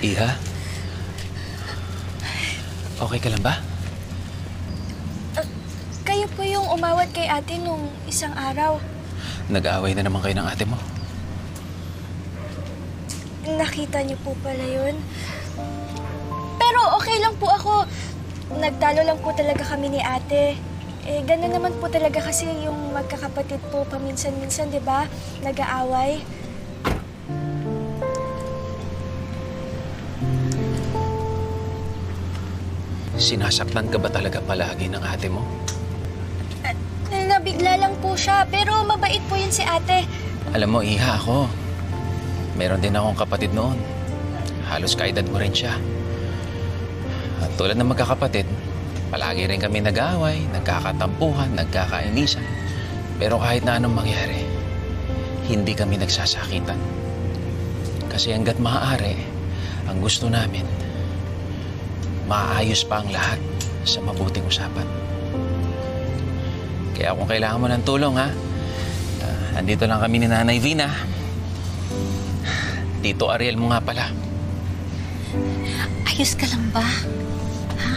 Iha? Okay ka lang ba? Kayo po yung umawat kay ate nung isang araw. Nag-aaway na naman kayo ng ate mo. Nakita niyo po pala yun. Pero okay lang po ako. Nagtalo lang po talaga kami ni ate. Gano'n naman po talaga kasi yung magkakapatid po paminsan-minsan, di ba? Nag-aaway. Sinasaktan ka ba talaga palagi ng ate mo? Nabigla lang po siya, pero mabait po yun si ate. Alam mo, Iha, ako. Meron din akong kapatid noon. Halos kaedad mo rin siya. At tulad ng magkakapatid, palagi rin kami nag-aaway, nagkakatampuhan, nagkakainisan. Pero kahit na anong mangyari, hindi kami nagsasakitan. Kasi hanggat maaari, ang gusto namin, maayos pa ang lahat sa mabuting usapan. Kaya kung kailangan mo ng tulong, ha? Andito lang kami ni Nanay Vina. Tito Ariel mo nga pala. Ayos ka lang ba? Ha?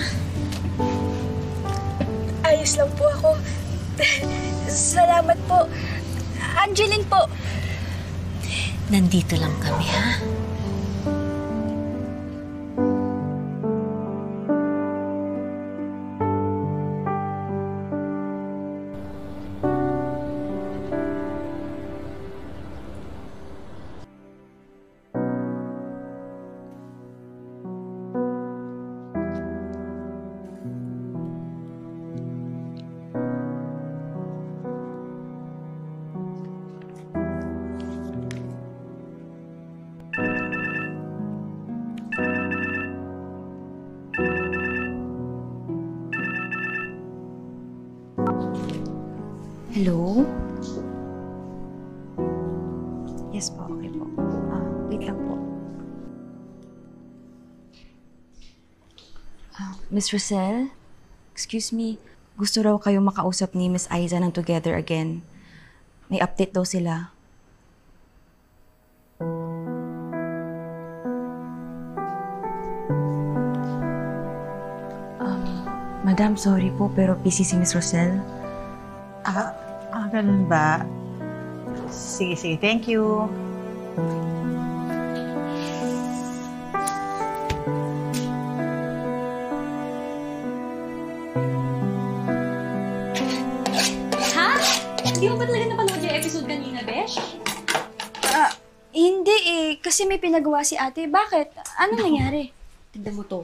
Ayos lang po ako. Salamat po. Angeline po. Nandito lang kami, ha? Hello? Yes po, okay po. Wait lang po. Miss Rosel? Excuse me. Gusto raw kayo makausap ni Miss Aiza ng Together Again. May update daw sila. Madam, sorry po pero busy si Miss Rosel. Ganun ba? Sige, sige. Thank you. Ha? Hindi mo ba talaga napanood yung episode kanina, Besh? Hindi kasi may pinagawa si ate. Bakit? Ano nangyari? Tignan mo to.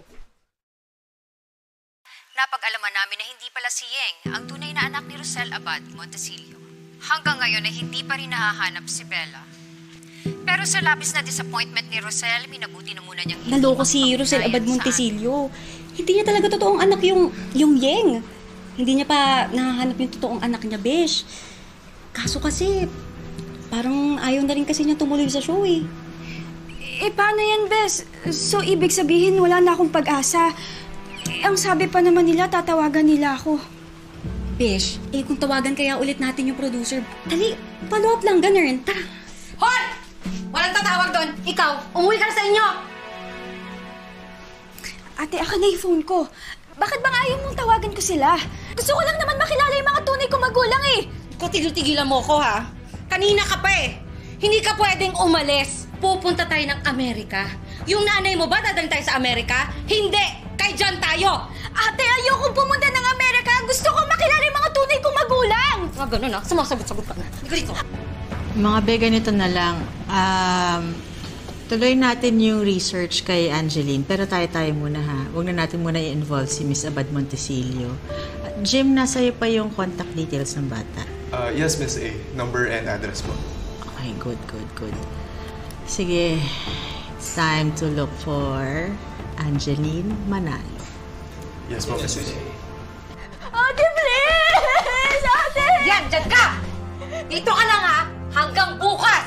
Napag-alaman namin na hindi pala si Yeng ang tunay na anak ni Rosel Abad Montesilio. Hanggang ngayon ay hindi pa rin nahahanap si Bella. Pero sa labis na disappointment ni Rosel, minabuti na muna niyang Naloko si Rosel Abad Montesilio. Hindi niya talaga totoong anak yung Yeng. Hindi niya pa nahahanap yung totoong anak niya, Besh. Kaso kasi, parang ayaw na rin kasi niya tumuloy sa show eh. Paano yan, Bes? So, ibig sabihin wala na akong pag-asa. Ang sabi pa naman nila, tatawagan nila ako. Besh, kung tawagan kaya ulit natin yung producer, dali, follow up lang, ganun. Tara. Hoy! Walang tatawag doon! Ikaw, umuwi ka na sa inyo! Ate, ako na yung phone ko. Bakit bang ayaw mong tawagan ko sila? Gusto ko lang naman makilala yung mga tunay kong magulang eh. Tigil-tigilan mo ko, ha? Kanina ka pa eh. Hindi ka pwedeng umalis. Pupunta tayo ng Amerika. Yung nanay mo ba dadalhin tayo sa Amerika? Hindi! Kay John tayo! Ate, ayokong pumunta ng Amerika. Gusto ko makilala yung mga tunay kong magulang. Ganun ha? Sumasagot-sagot ka na. Dito. Mga be, ganito na lang. Tuloy natin yung research kay Angeline, pero tayo muna ha. Huwag na natin muna i-involve si Miss Abad Montesilio. Jim, nasa iyo pa yung contact details ng bata. Yes, Miss A. Number and address po. Okay, good. Sige, it's time to look for Angeline Manalo. Yes po, Miss A. Ate, please! Ate! Yan! Diyan ka! Dito ka lang ha! Hanggang bukas!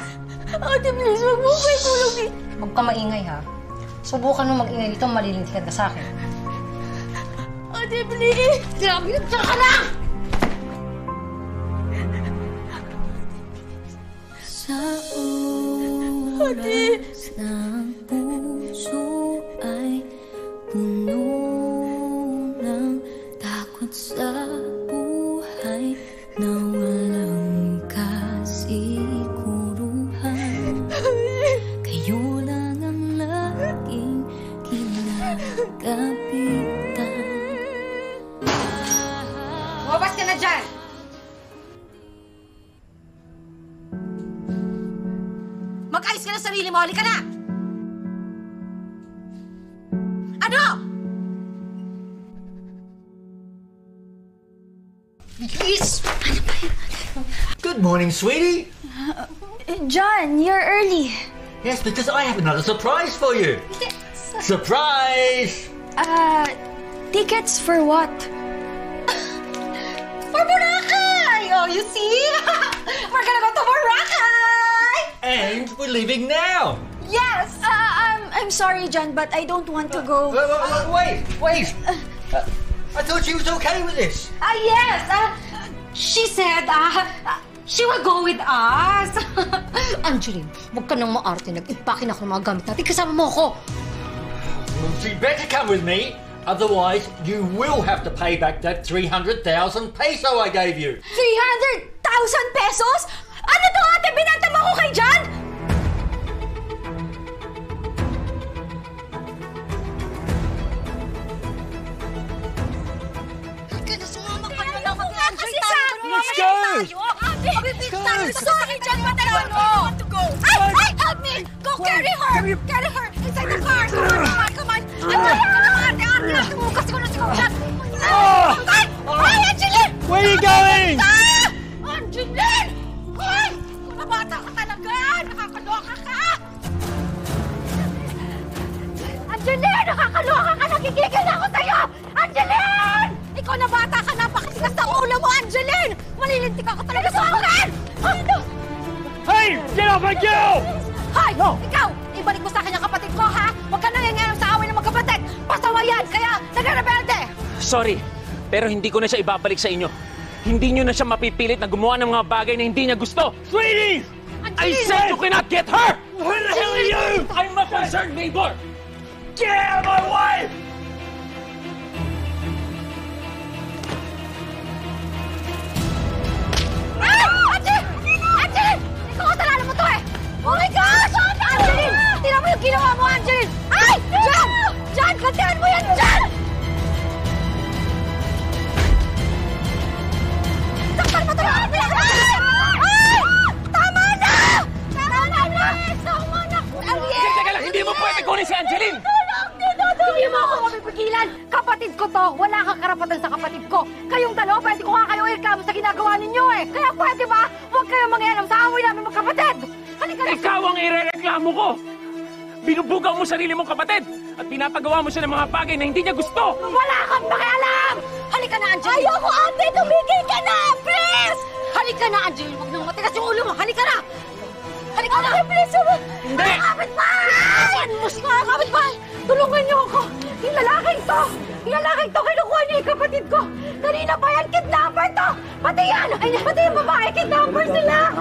Ate, please, wag mo ko itulog dito. Huwag ka maingay ha. Subukan mo mag-ingay dito, malilintikan ka sa akin. Ate, please! Grabe yun! Diyan ka lang! Sa oras ng puso Mag-ayos ka ng sarili mo. Halika na! Ano? Please! Good morning, sweetie. John, you're early. Yes, because I have another surprise for you. Surprise! Tickets for what? For Boracay! Oh, you see? We're gonna go to Boracay! And we're leaving now. Yes! I'm sorry, John, but I don't want to go. Wait. I thought you was okay with this. Yes! She said, she will go with us. Angeline, huwag ka nang maarte. Nag-impake na ako ng mga gamit natin. Kasama mo ako. Well, you better come with me. Otherwise, you will have to pay back that 300,000 peso I gave you. 300,000 pesos? Ano to, ate? Binanta mo ako kay John? Let's go! Sorry, John, but I want to go. Ay! Help me! Go carry her! Carry her inside the car! Come on! Ate! Tumukas ko na si John! Ay! Angeline! Where are you going? Angeline! Ay! Kuna bata ka talaga! Nakakaloka ka! Angeline! Nakakaloka ka! Nagigigil na ako sa'yo! Angeline! Ikaw na bata ka! Napakatigas ng ulo mo, Angeline! Malilintik ako talaga sa akin! Hey! Get off my girl! Hoy! No! Ikaw! Ibalik mo sa akin ang kapatid ko, ha? Huwag ka nangyayayam sa away ng magkapatid! Pasawa yan! Kaya nagre-rebelde! Sorry, pero hindi ko na siya ibabalik sa inyo. Hindi nyo na siya mapipilit na gumawa ng mga bagay na hindi niya gusto. Sweetie! I said you cannot get her! Who the hell are you? I'm a concerned neighbor! Get out of my way! Angeline! Ikaw kasalanan mo to eh! Oh my gosh! Angeline! Tingnan mo yung ginawa mo, Angeline! Ay! John! John! Kantihan mo yan, John! Sakpan mo to yung anak! Ay! Tama na! Tama na! Tama na! Teka lang, hindi mo pwede kunin si Angeline! Hindi mo ako mapipigilan! Kapatid ko to! Wala kang karapatan sa kapatid ko! Kayong dalawa, pwede ko nga kayo ireklamo sa ginagawa ninyo eh! Kaya pwede ba? Huwag kayong mangialam sa away namin magkapatid! Halika na! Ikaw ang irereklamo ko! Binubugaw mo sarili mong kapatid at pinapagawa mo siya ng mga bagay na hindi niya gusto! Wala kang pakialam! Halika na, Angeline! Ayoko, ate! Tumigil ka na! Please! Halika na, Angeline! Huwag nang matigas yung ulo mo! Halika na! Halika na! Please! Hindi! Kapitbahay! Kapitbahay! Tulungan niyo ako! Yung lalaking to! Kinukuha niya yung kapatid ko! Kanina pa yan! Kidnapper to! Pati yan! Pati yung babae! Kidnapper sila!